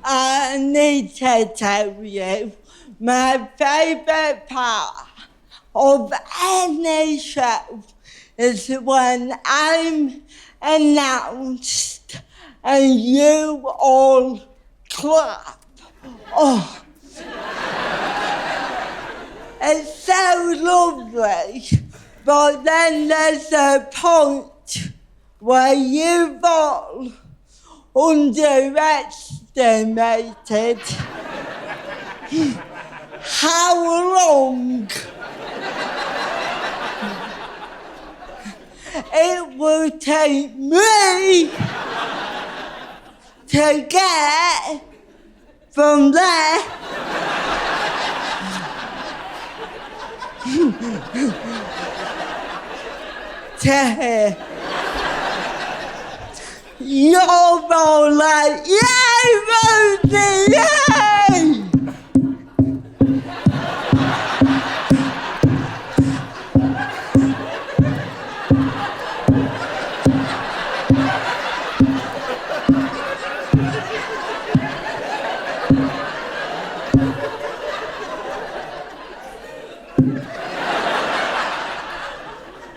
I need to tell you, my favourite part of any show is when I'm announced and you all clap. Oh, it's so lovely, but then there's a point where you've all underestimated how long it will take me to get from there to here. You're all like, yay, Rosie, yay!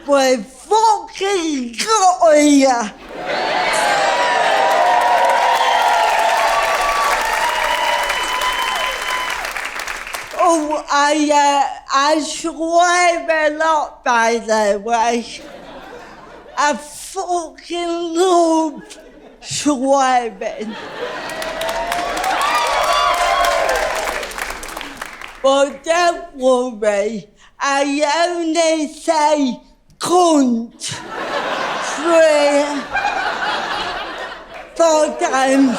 We fucking got here. Oh, I swear a lot, by the way. I fucking love swearing. But don't worry, I only say cunt 4 times.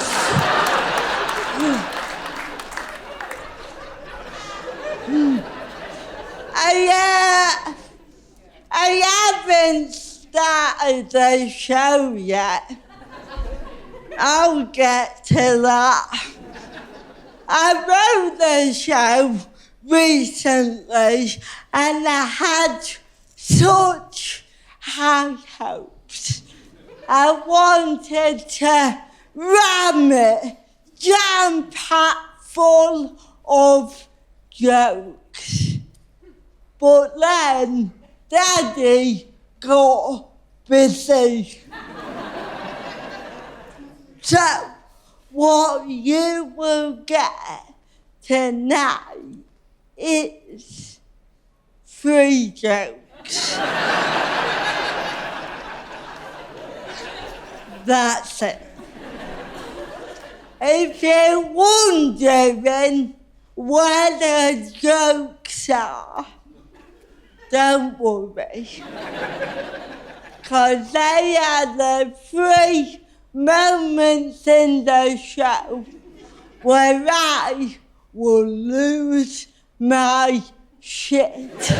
I haven't started the show yet. I'll get to that. I wrote the show recently and I had such high hopes. I wanted to ram it jam-packed full of jokes. But then Daddy got busy. So what you will get tonight is 3 jokes. That's it. If you're wondering where the jokes are, don't worry. 'Cause they are the 3 moments in the show where I will lose my shit.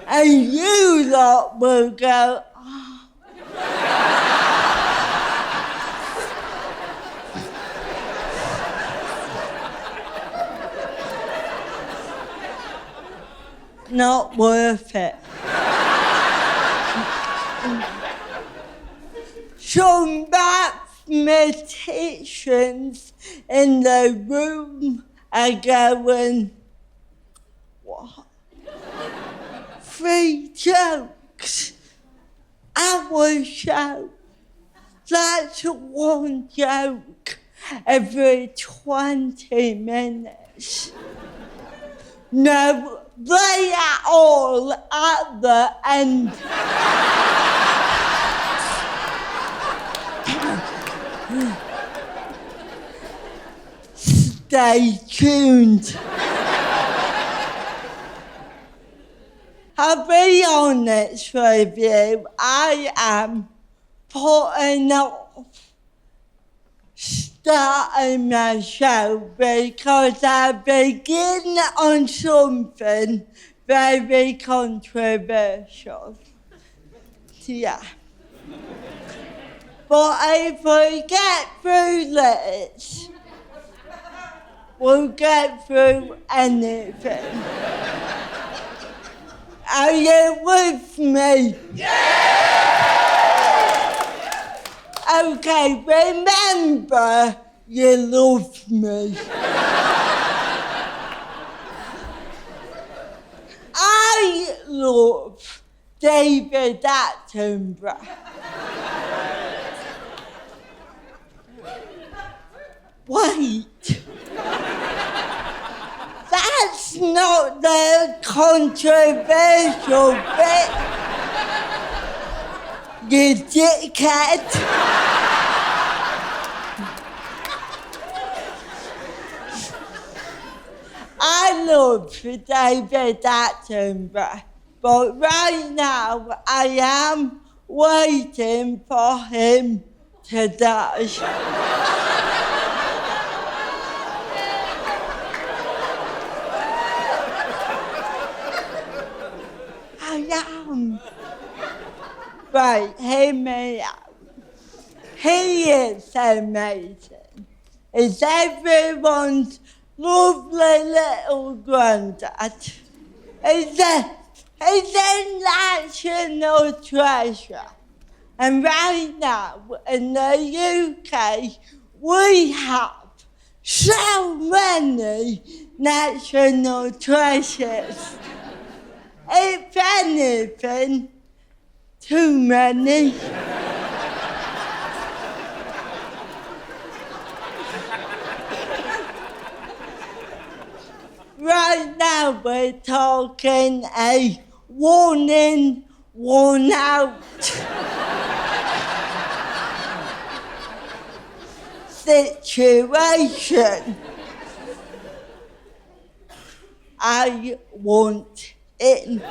And you lot will go, oh. Not worth it. Some mathematicians in the room are going, what? 3 jokes? Our show? That's 1 joke every 20 minutes. No, they are all at the end. Stay tuned. I'll be honest with you, I am putting off starting my show because I begin on something very controversial. Yeah. But if we get through this, we'll get through anything. Are you with me? Yeah! Okay, remember, you love me. I love David Attenborough. Wait. That's not the controversial bit, you dickhead. I love David Attenborough, but right now I am waiting for him to die. I am. Right, hear me out. He is amazing. He's everyone's lovely little granddad. He's a national treasure. And right now, in the UK, we have so many national treasures. If anything, too many. Right now we're talking a one in, one out situation. I want in.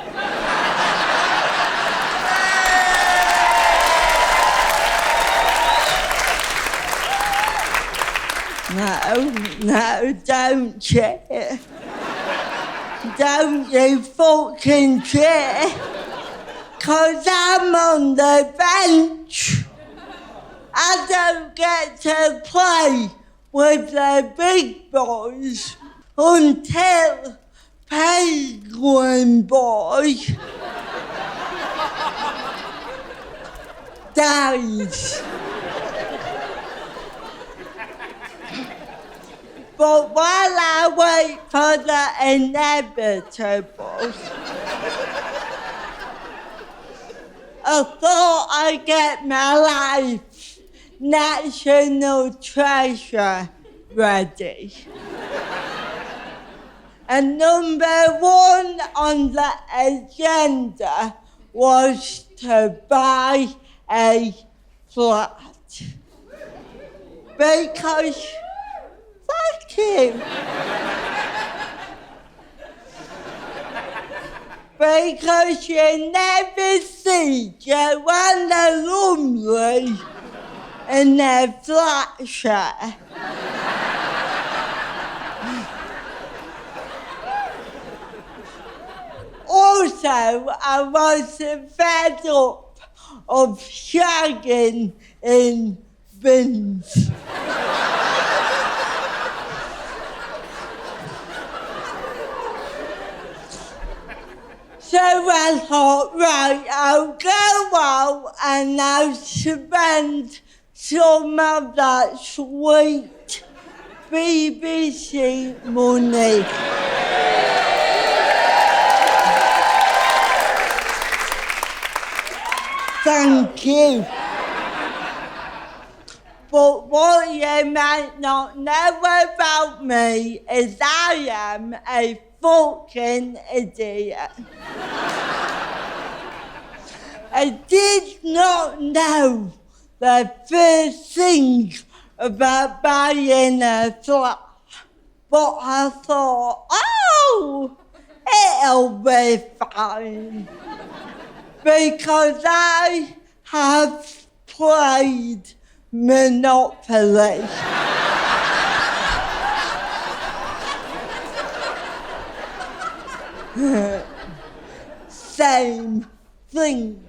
No, don't cheer. Don't you fucking cheer. 'Cause I'm on the bench. I don't get to play with the big boys until Penguin Boy dies. But while I wait for the inevitable, I thought I'd get my life national treasure ready. And number one on the agenda was to buy a flat. Because, thank you. Because you never see Joanna Lumley in their flat share. Also, I was fed up of shagging in bins. So I thought, right, I'll go out and I'll spend some of that sweet BBC money. Thank you. But what you might not know about me is I am a fucking idiot. I did not know the first thing about buying a flat, but I thought, oh, it'll be fine. Because I have played Monopoly. Same thing.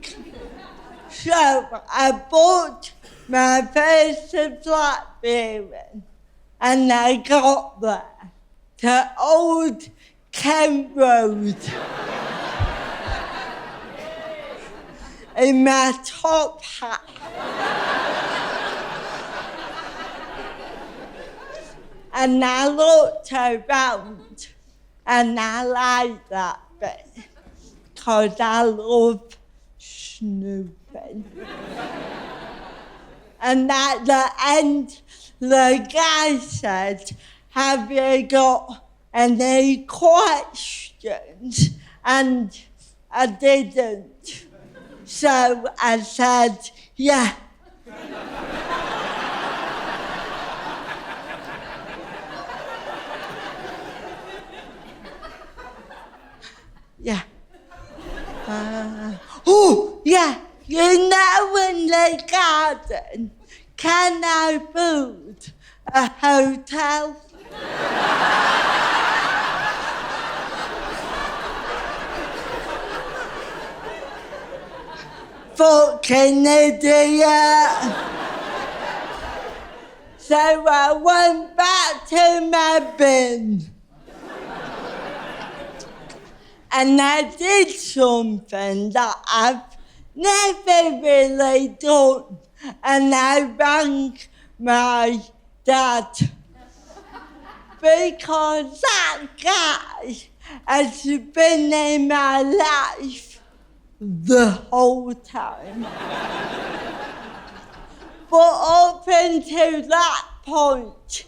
So I bought my first flat viewing and I got there to Old Kent Road in my top hat. And I looked around and I liked that bit because I love snooping. And at the end, the guy said, "Have you got any questions?" And I didn't. So I said, "Yeah." Yeah. Oh, yeah. You know, in the garden, can I build a hotel? Fucking idiot. So I went back to my bin. And I did something that I've never really done. And I rang my dad. Because that guy has been in my life the whole time. But up until that point,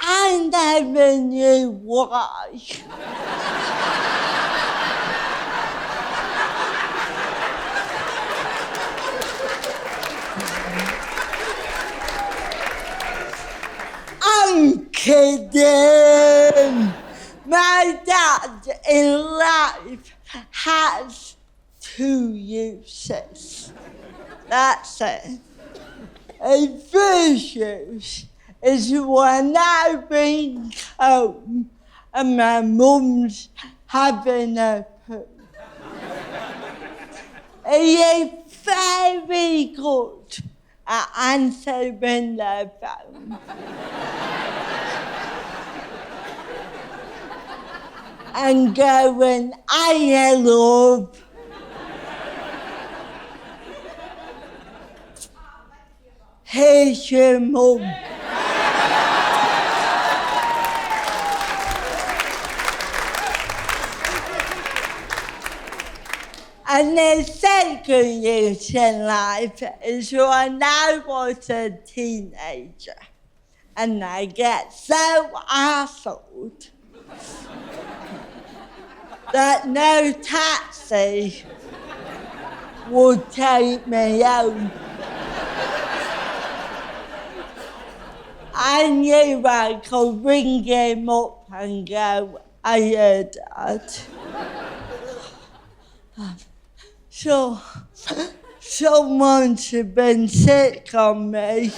I never knew why. I'm kidding. My dad in life has 2 uses. That's it. His first use is when I bring home and my mum's having a poo. He is very good at answering the phone. And going, "Hiya, love." Here's your mum. And the second use in life is when I was a teenager and I get so arsehole that no taxi would take me home. I knew I could ring him up and go, "Hiya, Dad. So, someone's been sick on me."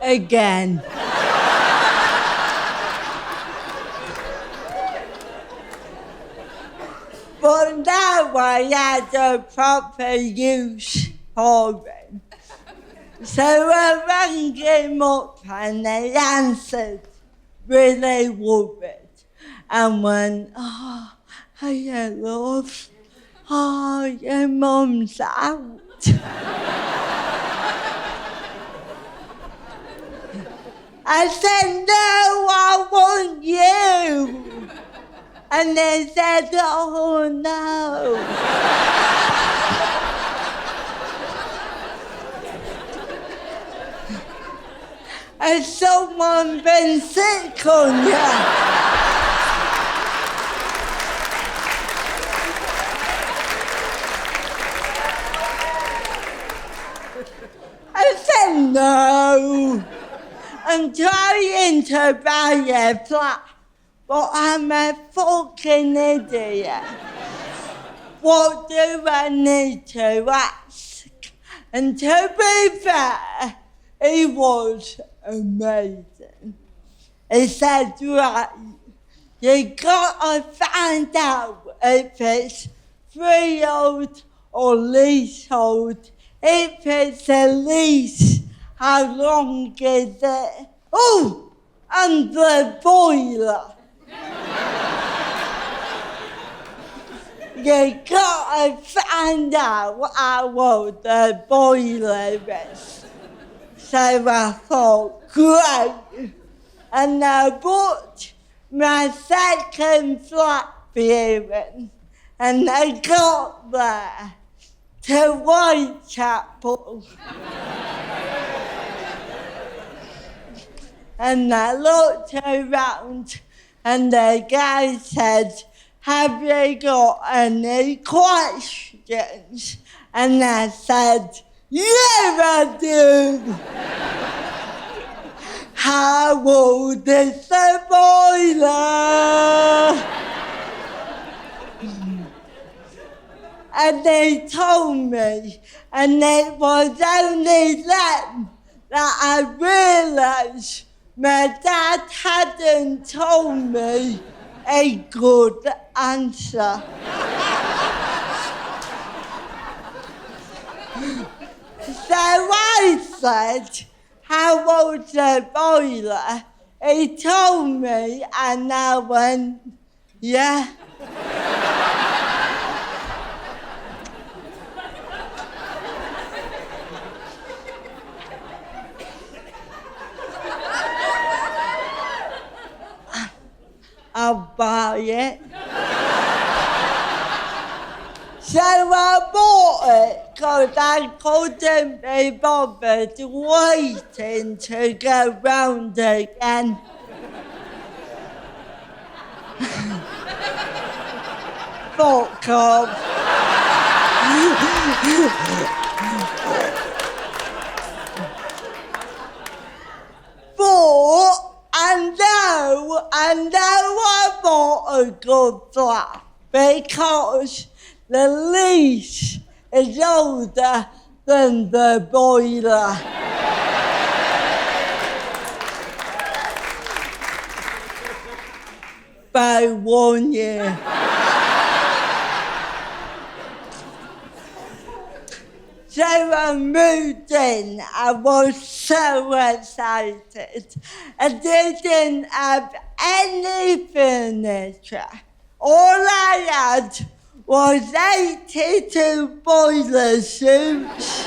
Again. But now I had a proper use for him. So I rang him up and he answered, really worried, and went, "Oh, hiya, love. Oh, your mum's out." I said, "No, I want you." And they said, "Oh, no." Has someone been sick on you? I said, "No. I'm trying to buy a flat, but I'm a fucking idiot. What do I need to ask?" And to be fair, he was amazing. He said, "Right, you gotta find out if it's freehold or leasehold. If it's a lease, how long is it?" Oh, and the boiler. You gotta find out how old the boiler is. So I thought, great. And I booked my second flat viewing, and I got there to Whitechapel. And I looked around, and the guy said, have you got any questions? And I said, yeah, I do. How old is the boiler? And they told me, and it was only then that I realised my dad hadn't told me a good answer. So I said, how old's the boiler? He told me, and I went, yeah. I'll buy it. So I bought it because I couldn't be bothered waiting to go round again. Fuck off. But I know I bought a good flat because the lease is older than the boiler. By 1 year. So I moved in. I was so excited. I didn't have any furniture. All I had was 82 boiler suits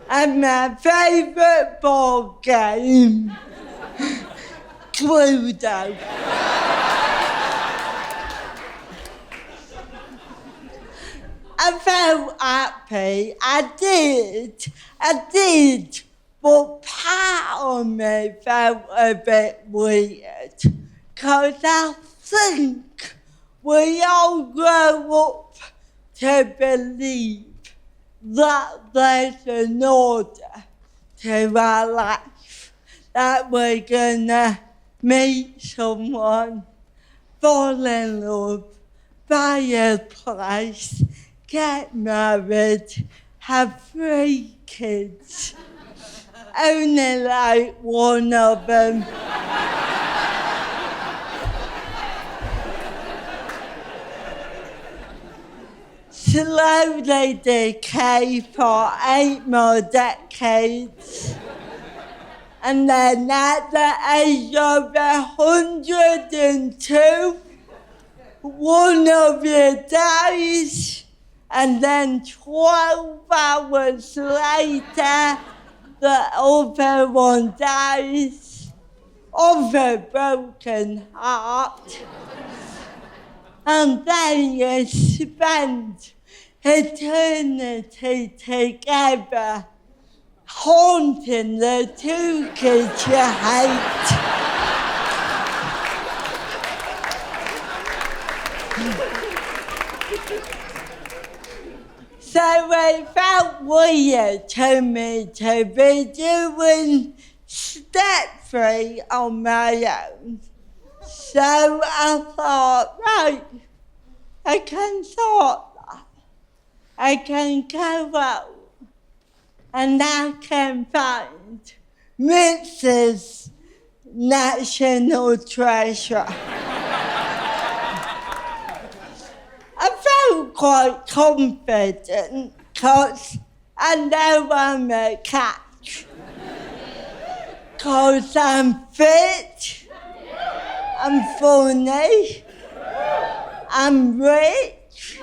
and my favourite board game, Cluedo. I felt happy. I did, but part of me felt a bit weird, because I think we all grow up to believe that there's an order to our life, that we're gonna meet someone, fall in love, buy a place, get married, have 3 kids. Only like one of them. Slowly decay for 8 more decades. And then at the age of 102, one of you dies. And then 12 hours later, the other one dies of a broken heart. And then you spend eternity together, haunting the 2 kids you hate. So it felt weird to me to be doing step 3 on my own. So I thought, right, I can sort that. I can go out and I can find Mrs. National Treasure. I felt quite confident because I know I'm a catch. Because I'm fit, I'm funny, I'm rich,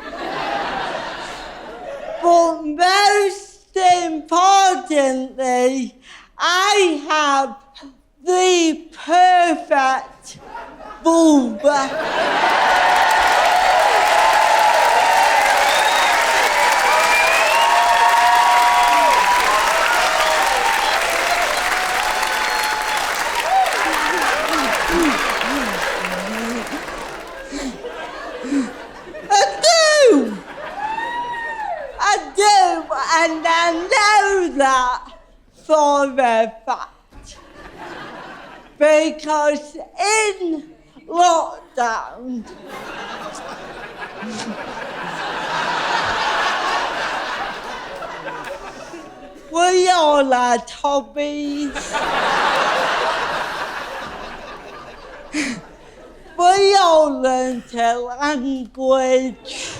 but most importantly, I have the perfect vulva. And I know that for a fact, because in lockdown, we all had hobbies. We all learned a language.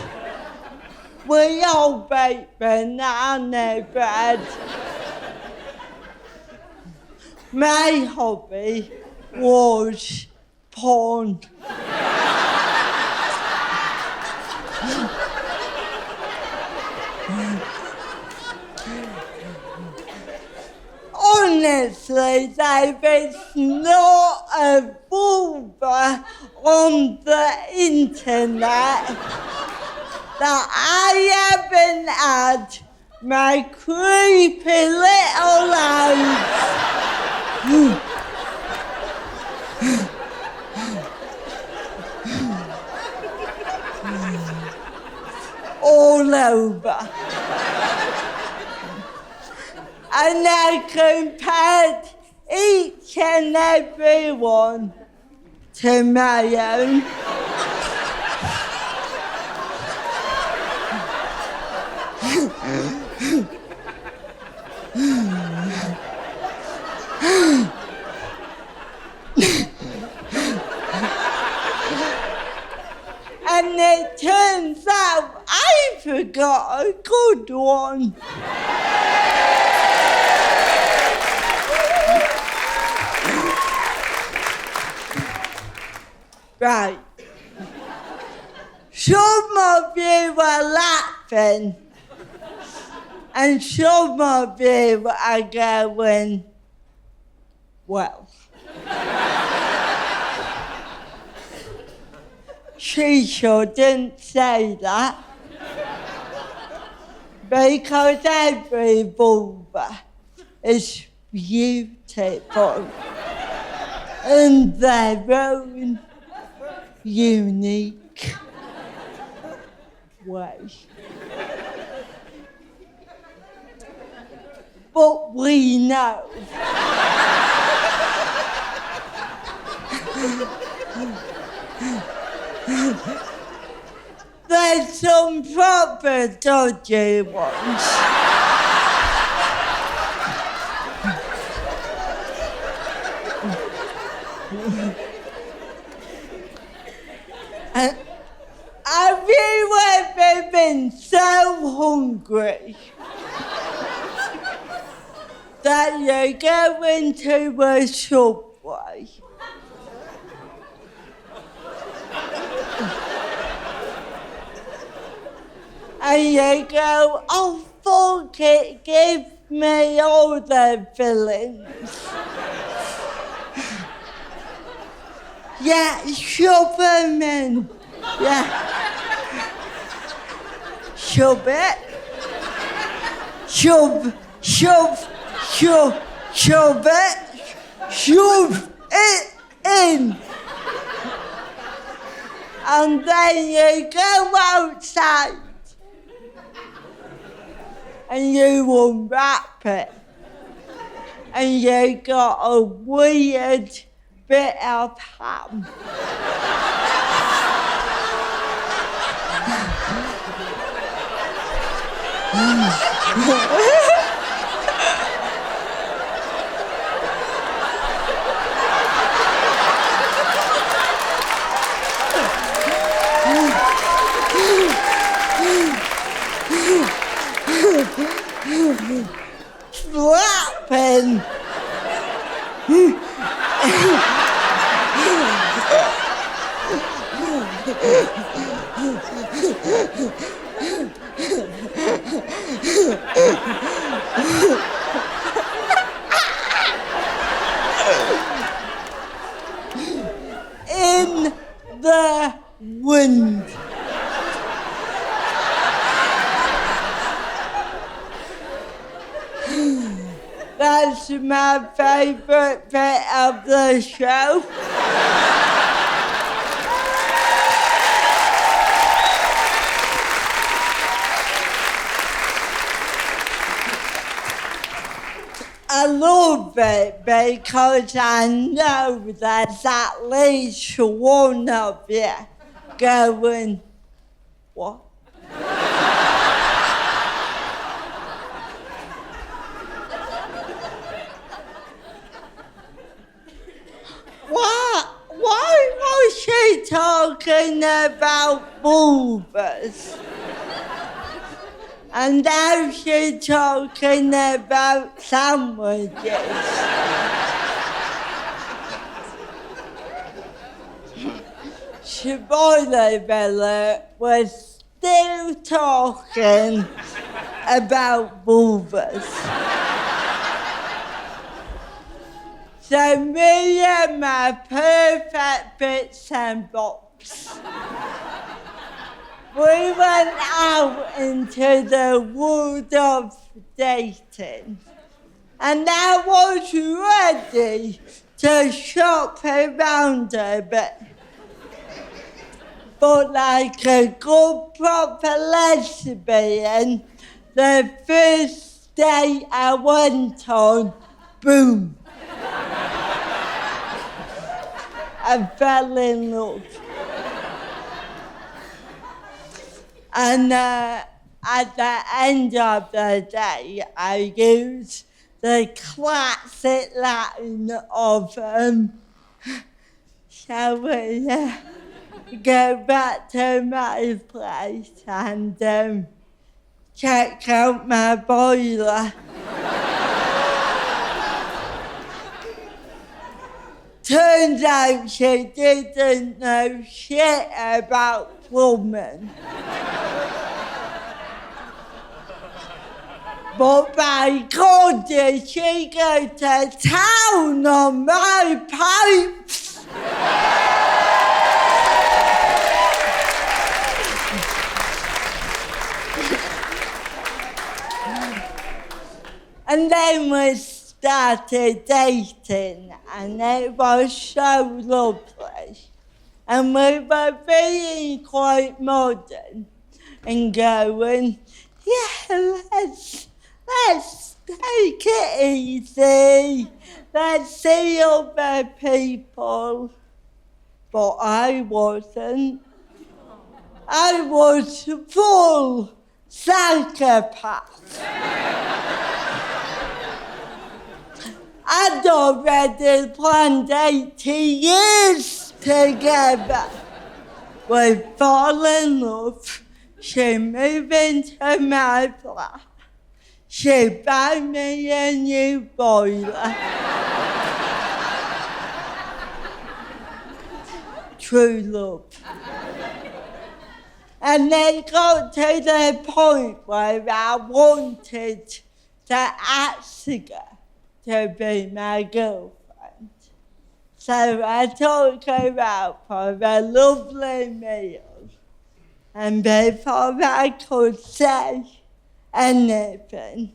We all bake banana bread. My hobby was porn. Honestly, Dave, it's not a vulva on the internet that I haven't had my creepy little life all over. And I compared each and every one to my own. And it turns out I forgot a good one. Right. Some of you are laughing, and some of you are going, well. She shouldn't say that, because every vulva is beautiful in their own unique way. But we know there's some proper dodgy ones. Have you ever been so hungry that you go into a Subway and you go, oh fuck it, give me all the fillings. Yeah, shove them in. Yeah. Shove it. Shove it. Shove it in. And then you go outside and you unwrap it. And you got a weird bit of ham. Flapping In the wind. That's my favourite bit of the show. I love it because I know there's at least one of you going, what? Why was she talking about vulvas? And now she's talking about sandwiches. Spoiler alert, we're still talking about vulvas. So me and my perfect bits and bobs, we went out into the world of dating, and I was ready to shop around a bit. But like a good proper lesbian, the first date I went on, boom. I fell in love. And at the end of the day, I used the classic line of, shall we go back to my place and check out my boiler? Turns out she didn't know shit about plumbing. But by God, did she go to town on my pipes? And then we started dating, and it was so lovely. And we were being quite modern and going, yeah, let's take it easy. Let's see other people. But I wasn't. I was full psychopath. I'd already planned 80 years together. We fall in love. She moved into my flat. She buy me a new boiler. True love. And it got to the point where I wanted to ask her to be my girlfriend. So I took her out for a lovely meal. And before I could say anything,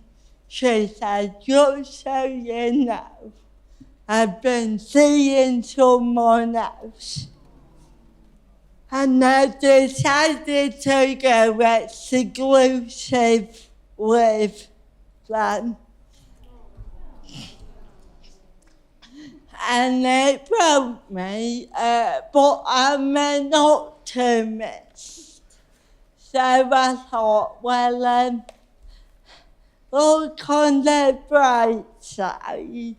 she said, just so you know, I've been seeing someone else. And I decided to go exclusive with them. And it broke me, but I'm optimist. So I thought, well, look on the bright side.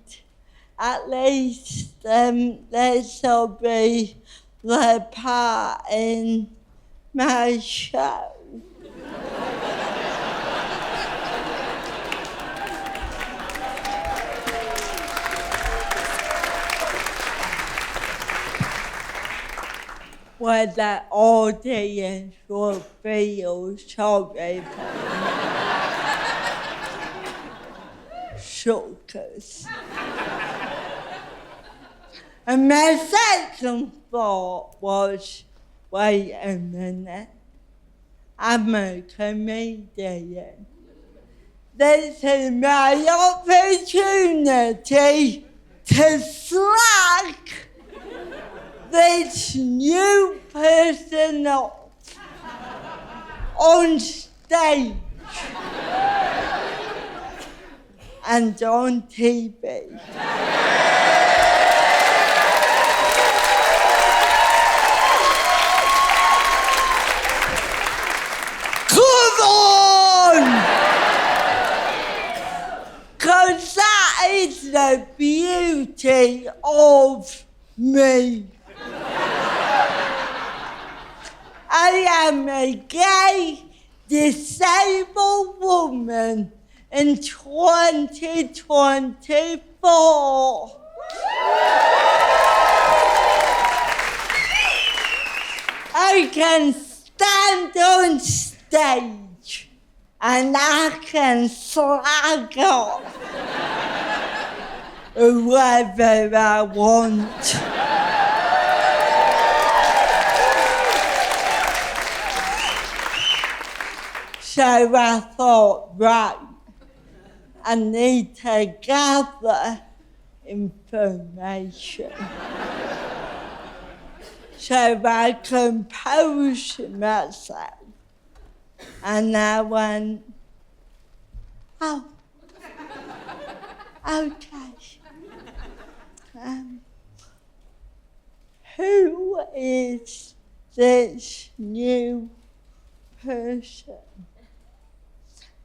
At least this will be the part in my show. where the audience will feel sorry for suckers. And my second thought was, wait a minute, I'm a comedian. This is my opportunity to slack this new person off on stage and on TV. Come on! 'Cause that is the beauty of me. I am a gay, disabled woman in 2024. I can stand on stage and I can slag off whoever I want. So I thought, right, I need to gather information so I composed myself. And I went, oh, okay. Who is this new person?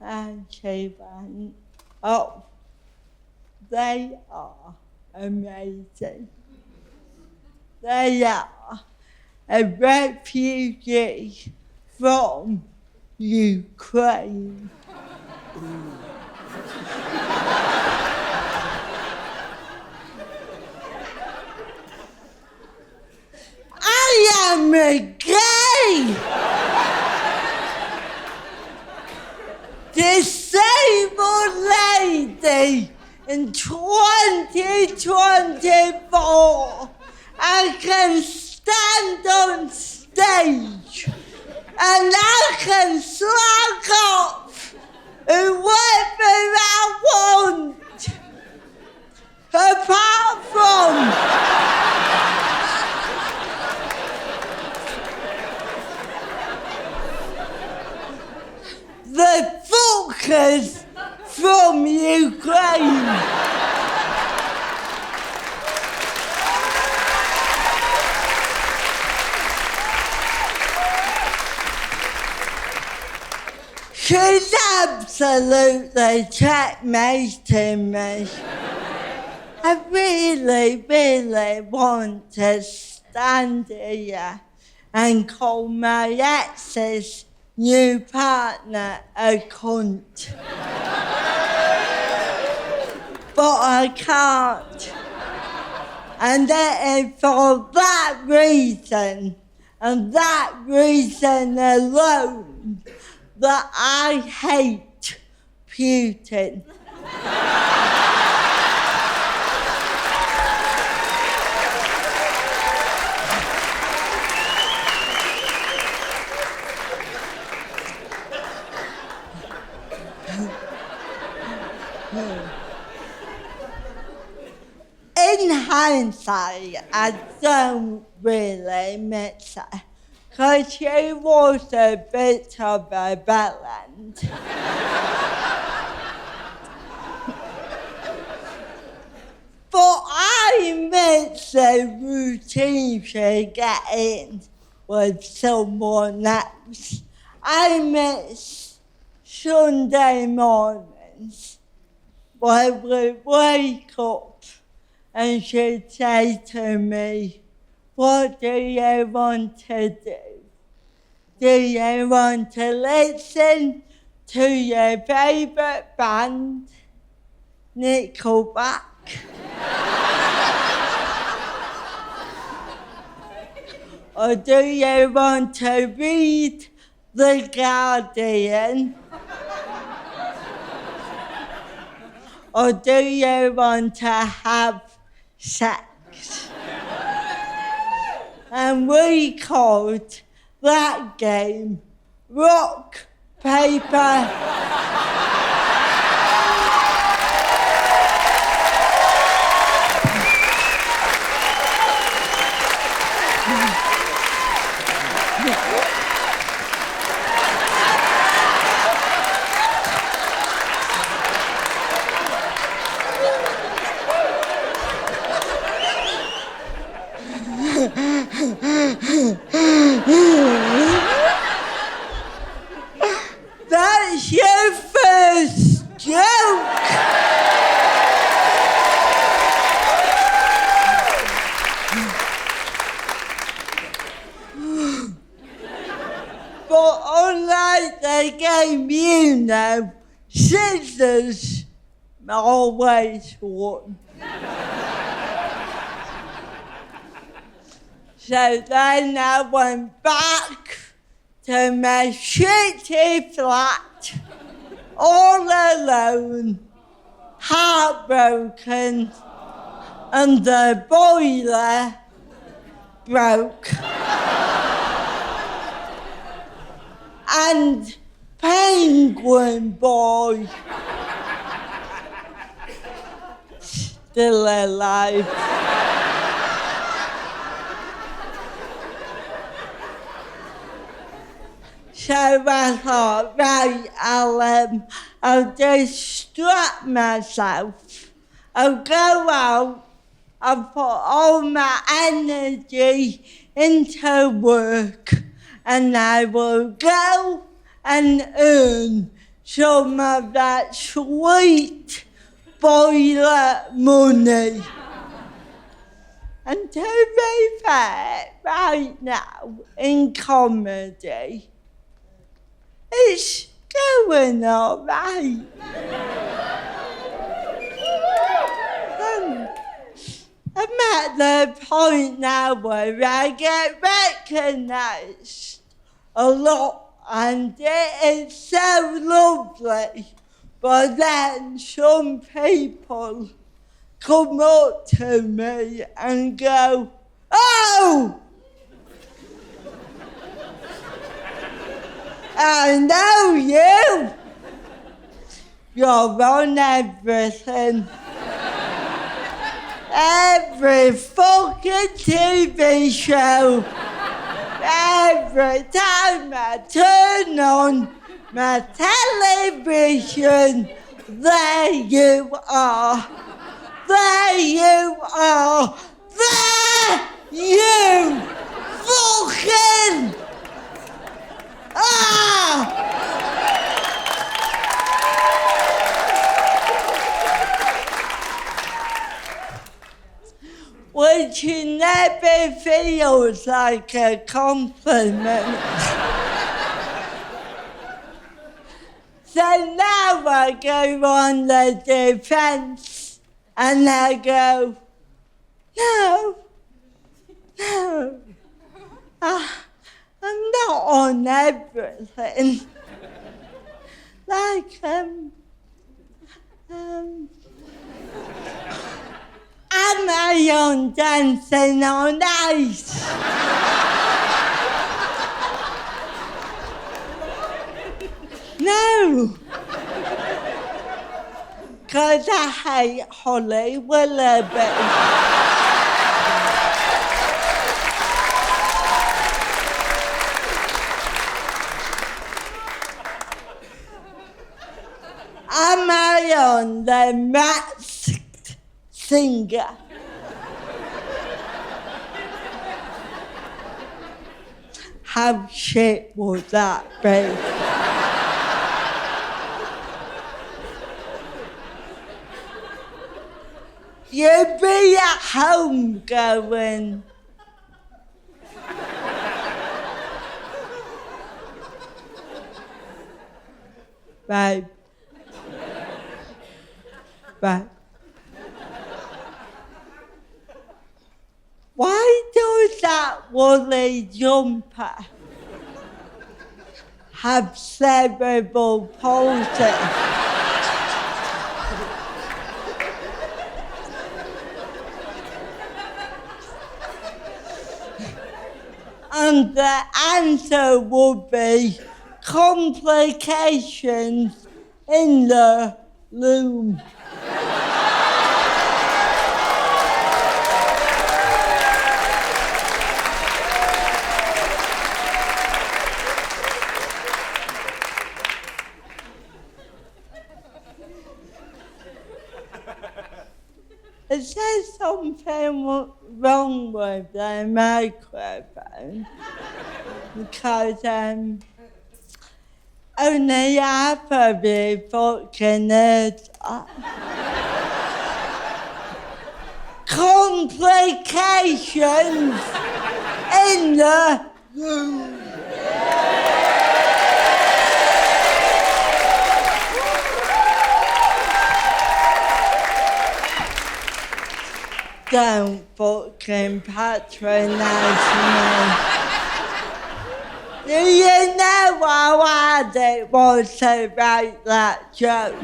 And she went, oh, they are amazing. They are a refugee from Ukraine. I am a gay, disabled lady in 2024. I can stand on stage and I can slag off whoever I want, apart from the fuckers from Ukraine. She's absolutely checkmating me. I really, really want to stand here and call my ex's new partner a cunt. But I can't. And it is for that reason, and that reason alone, that I hate Putin. In hindsight, I don't really miss her, because she was a bit of a bellend. But I miss the routine she get in with someone else. I miss Sunday mornings where we wake up and she'd say to me, what do you want to do? Do you want to listen to your favourite band, Nickelback? Or do you want to read The Guardian? Or do you want to have sex? And we called that game Rock, Paper... That's your first joke! But unlike the game you know, Scissors always won. So then I went back to my shitty flat, all alone, heartbroken, and the boiler broke. And Penguin Boy, still alive. So I thought, right, I'll distract myself. I'll go out, I'll put all my energy into work, and I will go and earn some of that sweet boiler money. And to be fair, right now, in comedy, it's going all right. I'm at the point now where I get recognised a lot, and it is so lovely. But then some people come up to me and go, "Oh! I know you! You're on everything. Every fucking TV show. Every time I turn on my television, there you are. There you are. There you fucking are! Which never feels like a compliment. So now I go on the defense and I go, no, I'm not on everything. Like, am I on Dancing on Ice? No. Because I hate Holly Willoughby. Am I on The Masked Singer? How shit would that be? You'd be at home going, babe. Why does that that woolly jumper have cerebral palsy? And the answer would be complications in the loom. Is there something wrong with the microphone? Because only half of you fucking heard that. Complications in the room. Don't fucking patronise me. Do you know how hard it was to write that joke?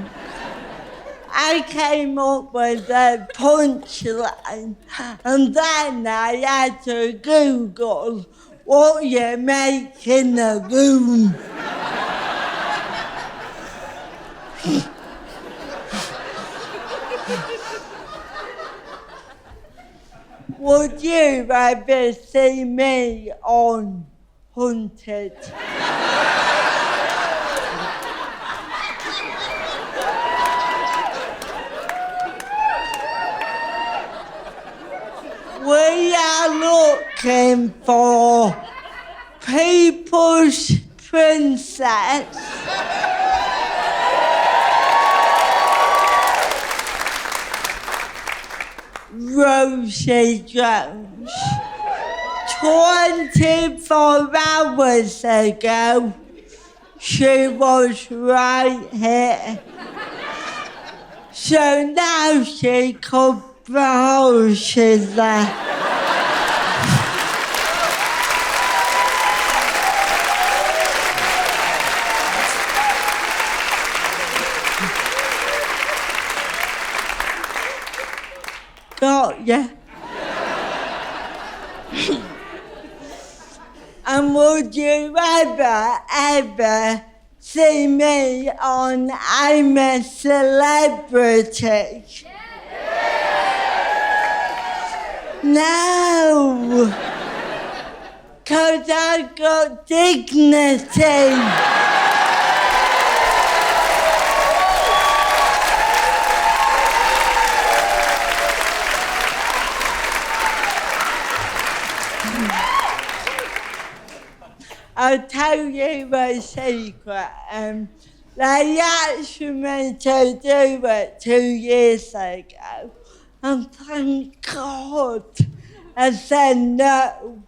I came up with a punchline and then I had to Google what you make in a room. Would you ever see me on Hunted? We are looking for People's Princess. Rosie Jones. 24 hours ago, she was right here. So now she could browse, she's there. Got ya? And would you ever see me on I'm a Celebrity? No, 'cause I've got dignity. I'll tell you a secret. They asked me to do it 2 years ago, and thank God I said no,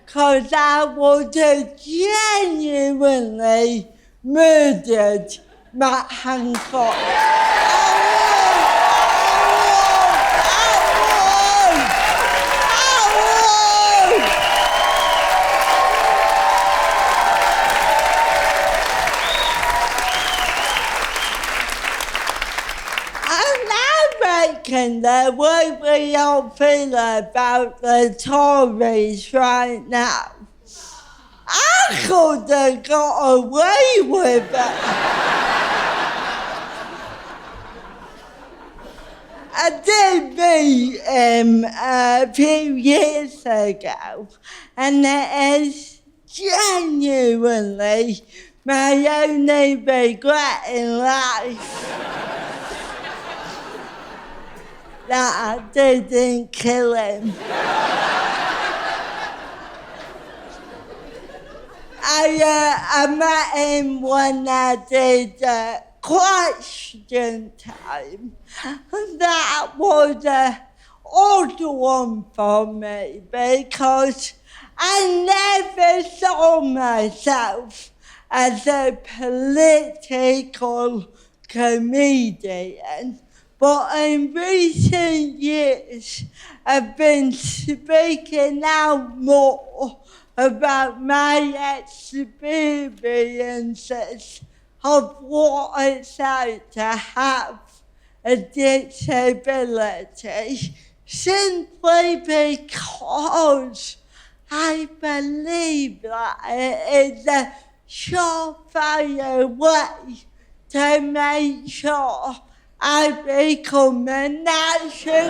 because I would have genuinely murdered Matt Hancock. The way we all feel about the Tories right now, I could have got away with it. I did meet him a few years ago, and it is genuinely my only regret in life. That I didn't kill him. I met him when I did question time, and that was an odd one for me because I never saw myself as a political comedian. But in recent years, I've been speaking out more about my experiences of what it's like to have a disability, simply because I believe that it is a surefire way to make sure I become a national treasure.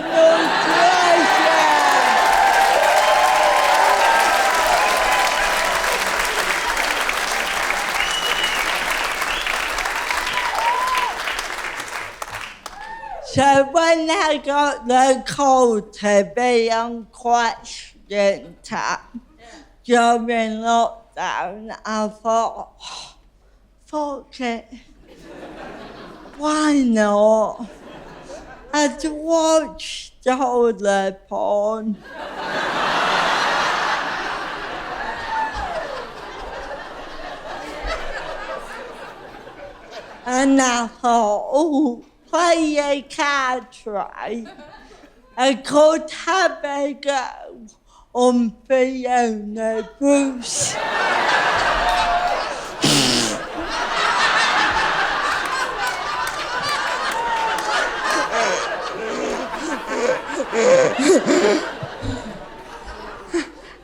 So when I got the call to be on Question Time during lockdown, I thought, fuck it. Why not? I'd watched all the porn. And I thought, oh, play your cards right. I could have a go on Fiona Bruce.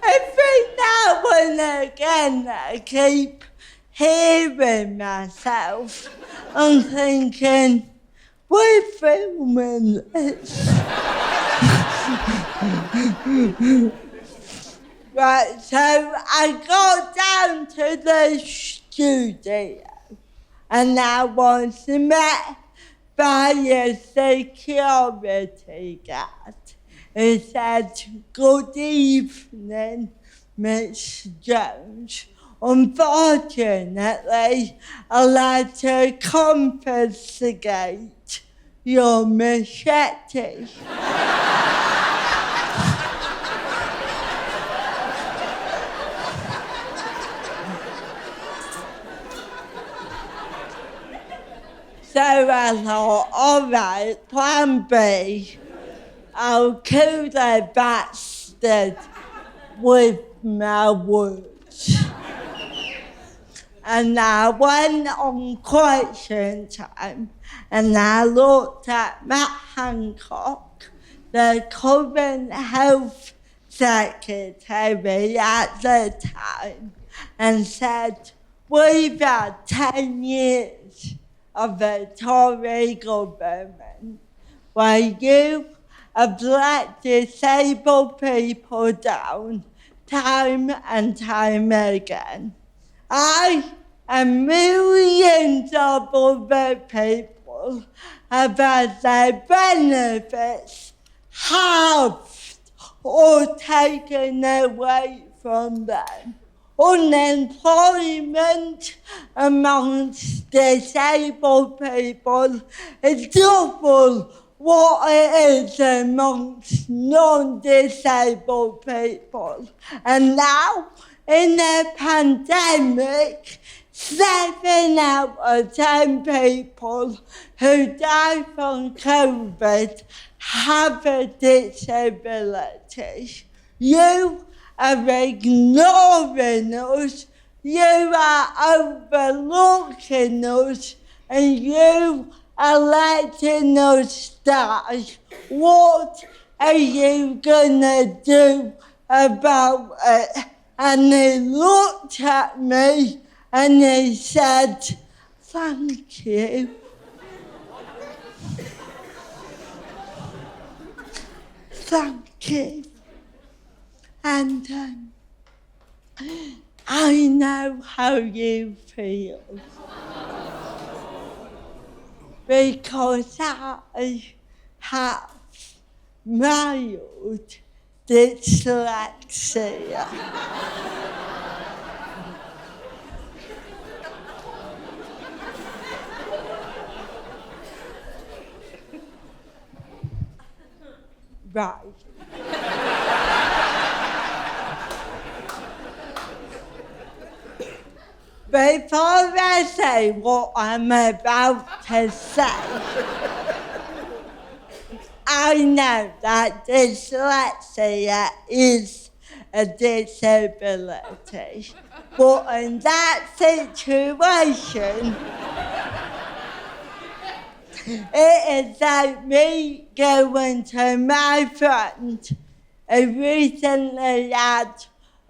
Every now and again I keep hearing myself and thinking, we're filming this. Right, so I got down to the studio and I was met by a security guard who said, good evening, Miss Jones. Unfortunately, I'd like to confiscate your machete. So I thought, all right, plan B. I'll kill the bastard with my words. And I went on Question Time and I looked at Matt Hancock, the current health secretary at the time, and said, we've had 10 years of a Tory government where you have let disabled people down time and time again. I and millions of other people have had their benefits halved or taken away from them. Unemployment amongst disabled people is double what it is amongst non-disabled people. And now, in the pandemic, 7 out of 10 people who die from COVID have a disability. You are ignoring us, you are overlooking us, and you are letting us die. What are you gonna do about it? And he looked at me and he said, thank you. Thank you. And I know how you feel. Because I have mild dyslexia. Right. Before I say what I'm about to say, I know that dyslexia is a disability, but in that situation, it is like me going to my friend who recently had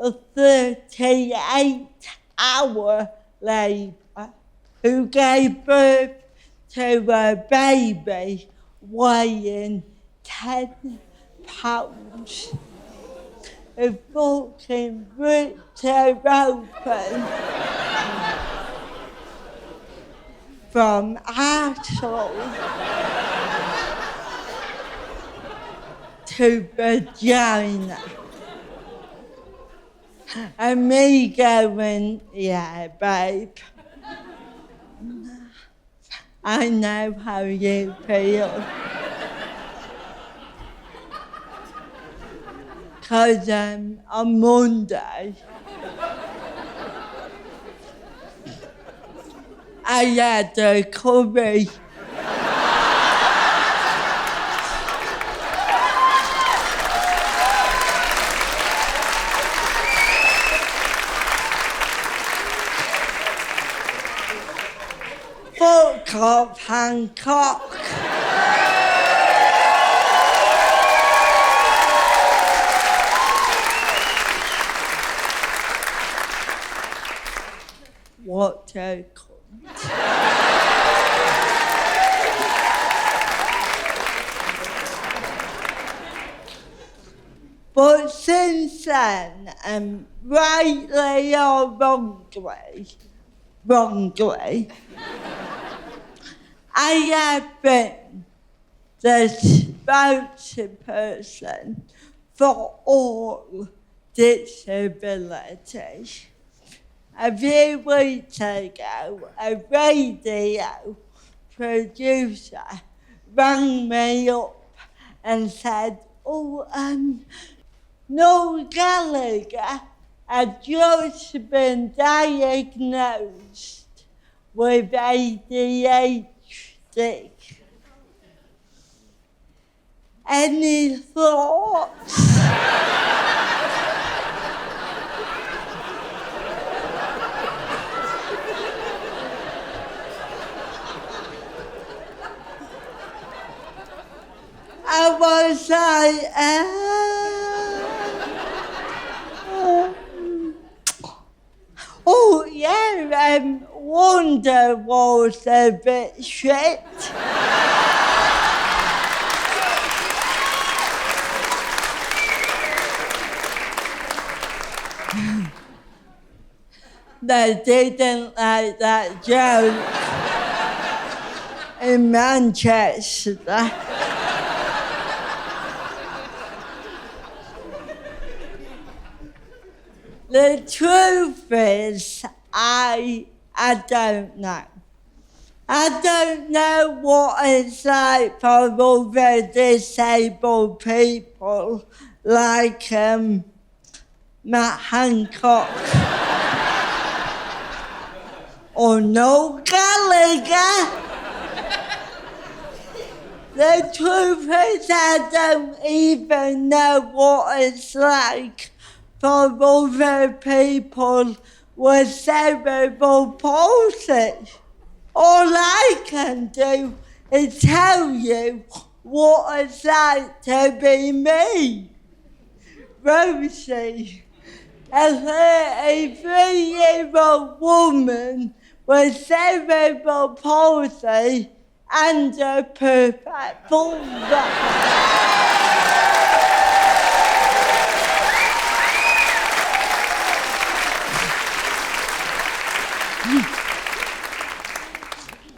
a 38-hour labour, who gave birth to a baby weighing 10 pounds. Who fucking ripped her open from asshole to vagina. And me going, yeah, babe, I know how you feel. 'Cause on Monday, I had a curry. Fuck off, Hancock. What a cunt. But since then, rightly or wrongly, I have been the spokesperson for all disabilities. A few weeks ago, a radio producer rang me up and said, Noel Gallagher had just been diagnosed with ADHD. Any thoughts? I was like, oh yeah, Wonder was a bit shit. They didn't like that joke in Manchester. The truth is, I don't know. I don't know what it's like for other disabled people like Matt Hancock or Noel Gallagher. The truth is, I don't even know what it's like for other people with cerebral palsy. All I can do is tell you what it's like to be me. Rosie, a 33-year-old woman with cerebral palsy and a perfect vulva.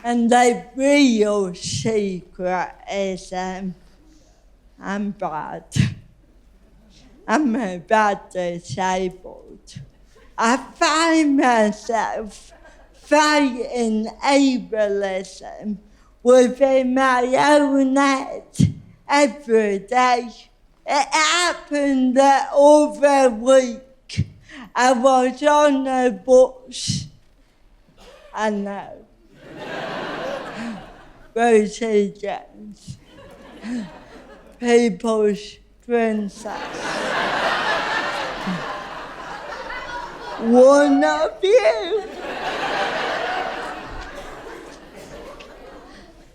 And the real secret is I'm bad. I'm a bad disabled. I find myself fighting ableism within my own head every day. It happened the other week. I was on a bus. I know. Rosie Jones. people's princess. One of you.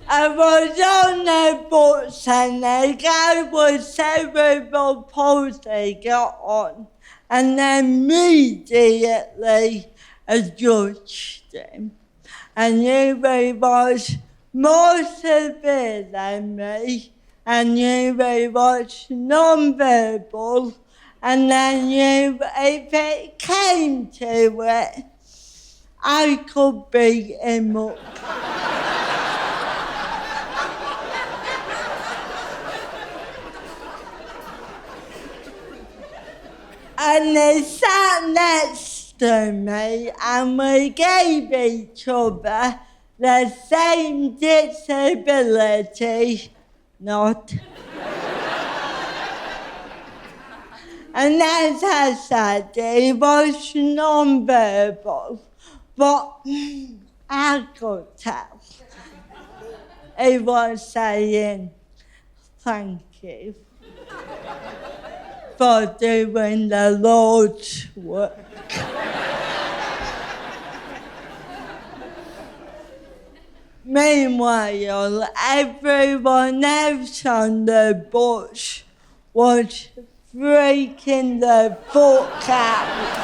I was on the bus and the guy with cerebral palsy got on and immediately judged him. And he was more severe than me, and he was non-verbal, and then if it came to it, I could beat him up. And he sat next to me and we gave each other the same disability nod. And as I said, he was non-verbal, but I could tell. He was saying, thank you for doing the Lord's work. Meanwhile, everyone else on the bus was freaking the fuck out.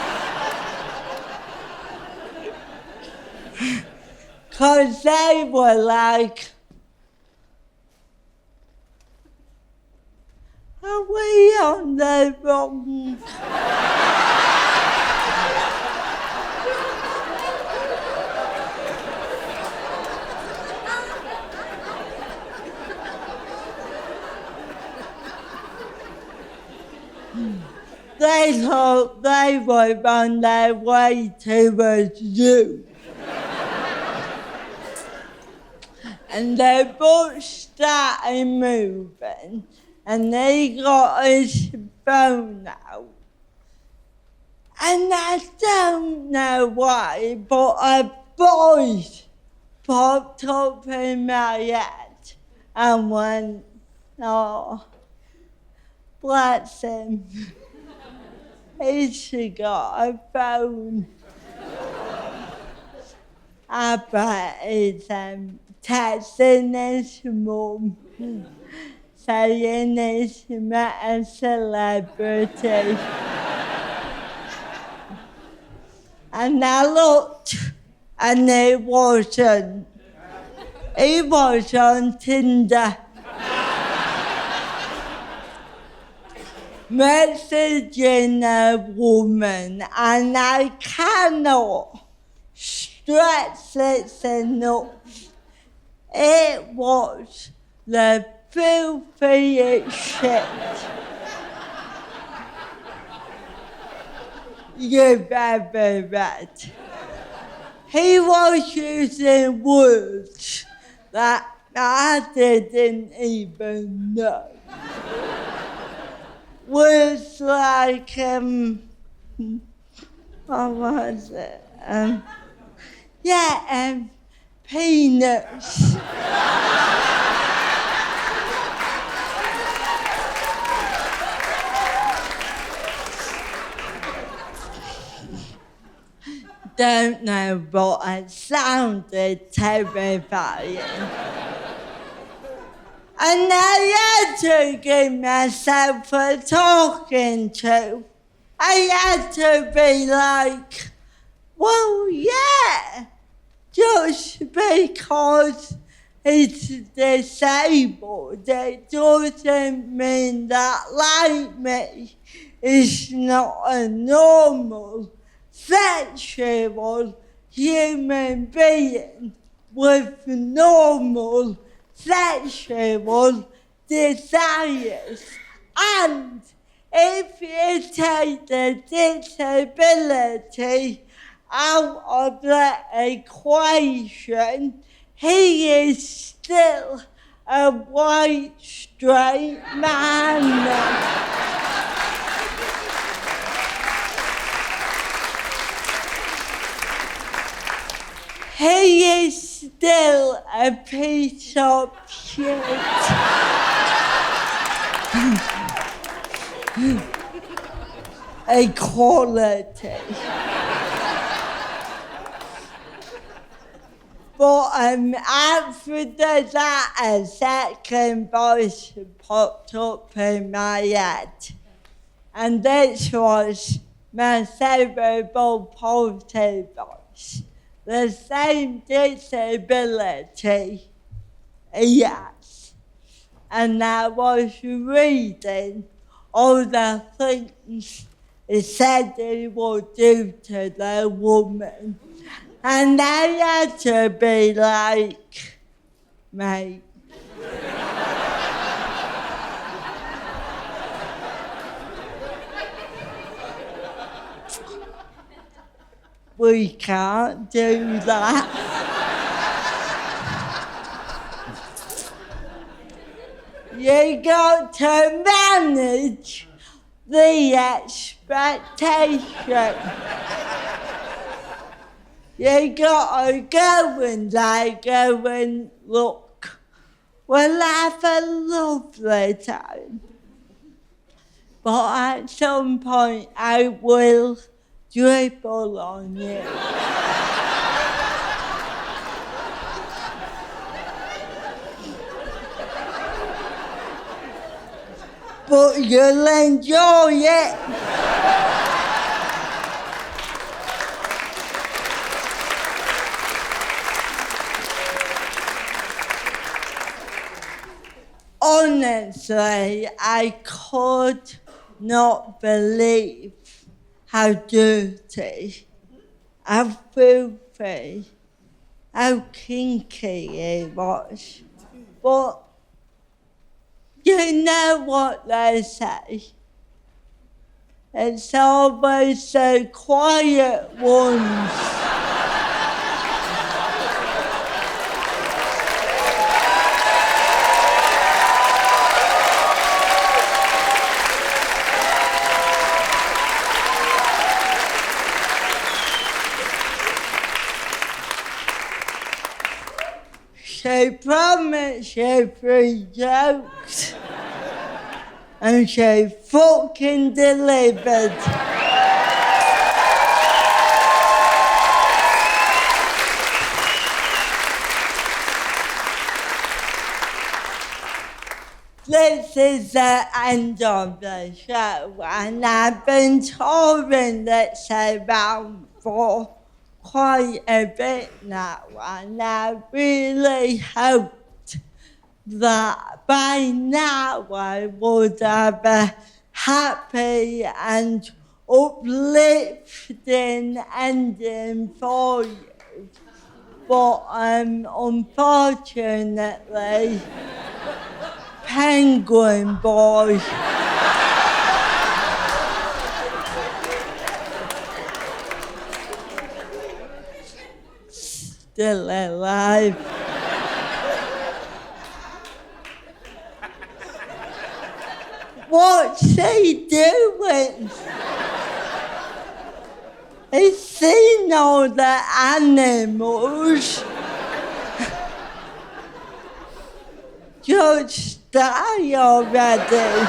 'Cause they were like, are we on the wrong? They thought they were on their way to a zoo. And the bus started moving. And he got his phone out. And I don't know why, but a voice popped up in my head and went, oh, bless him. He's got a phone. I bet he's texting his mum. Saying he's met a celebrity. And I looked, and he wasn't. He was on Tinder. Messaging a woman, and I cannot stress this enough. It was the filthiest shit you've ever read. He was using words that I didn't even know. Words like, what was it? Penis. Don't know, but it sounded terrifying. And I had to give myself a talking to. I had to be like, well, yeah, just because he's disabled, it doesn't mean that, like me, he's not a normal sexual human being with normal sexual desires. And if you take the disability out of the equation, he is still a white, straight man. He is still a piece of shit. equality. But after that, a second voice popped up in my head. And this was my cerebral palsy voice. The same disability he has. And I was reading all the things he said he would do to the woman. And I had to be like, mate. We can't do that. You got to manage the expectation. You got to go and go and look. We'll have a lovely time. But at some point I will dribble on you. But you'll enjoy it. Honestly, I could not believe how dirty, how filthy, how kinky he was. But you know what they say? It's always the quiet ones. She promised you 3 jokes. And she fucking delivered. This is the end of the show, and I've been touring this around for quite a bit now, and I really hoped that by now I would have a happy and uplifting ending for you. But unfortunately, Penguin Boy still alive. What's he doing? He's seen all the animals. Just die already.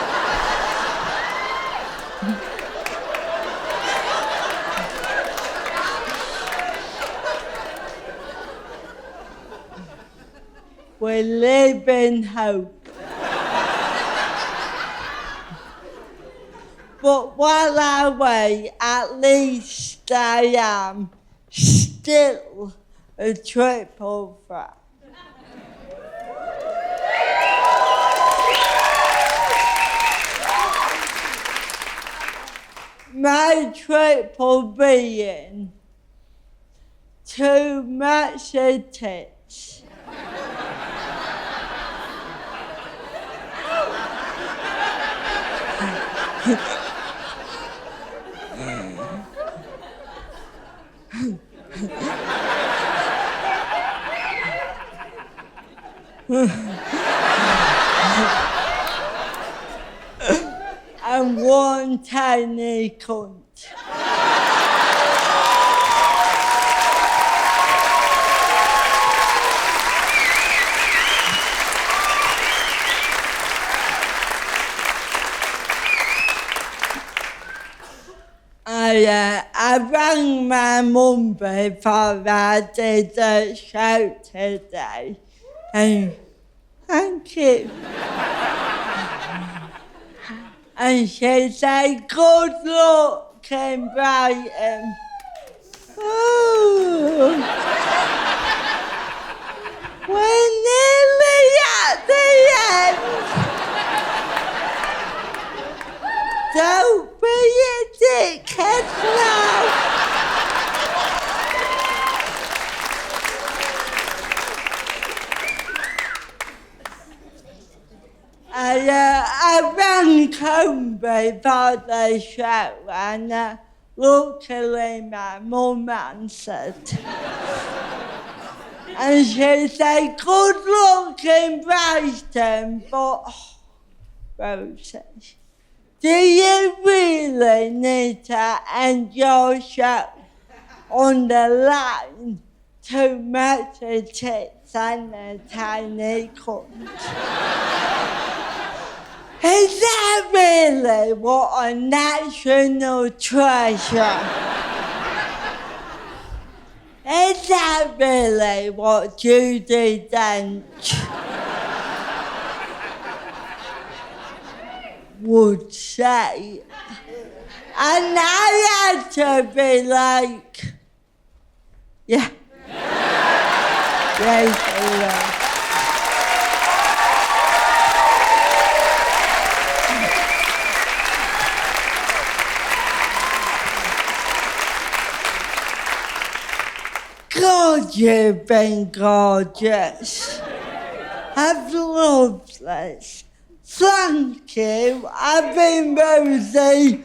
We live in hope. But while I wait, at least I am still a triple threat. My triple being too much tits. And one tiny cunt. I rang my mum before I did the show today. And thank you. And she said, good luck in Brighton. Oh. We're nearly at the end. Don't be a dickhead now. I ran home before the show and luckily my mum answered. And she said, good luck in Brighton, but Rosie, do you really need to end your show on the line to match the tits and a tiny cunt? Is that really what a national treasure? Is that really what Judi Dench would say? And I had to be like, yeah. Yes, God, you've been gorgeous. I've loved this. Thank you. I've been Rosie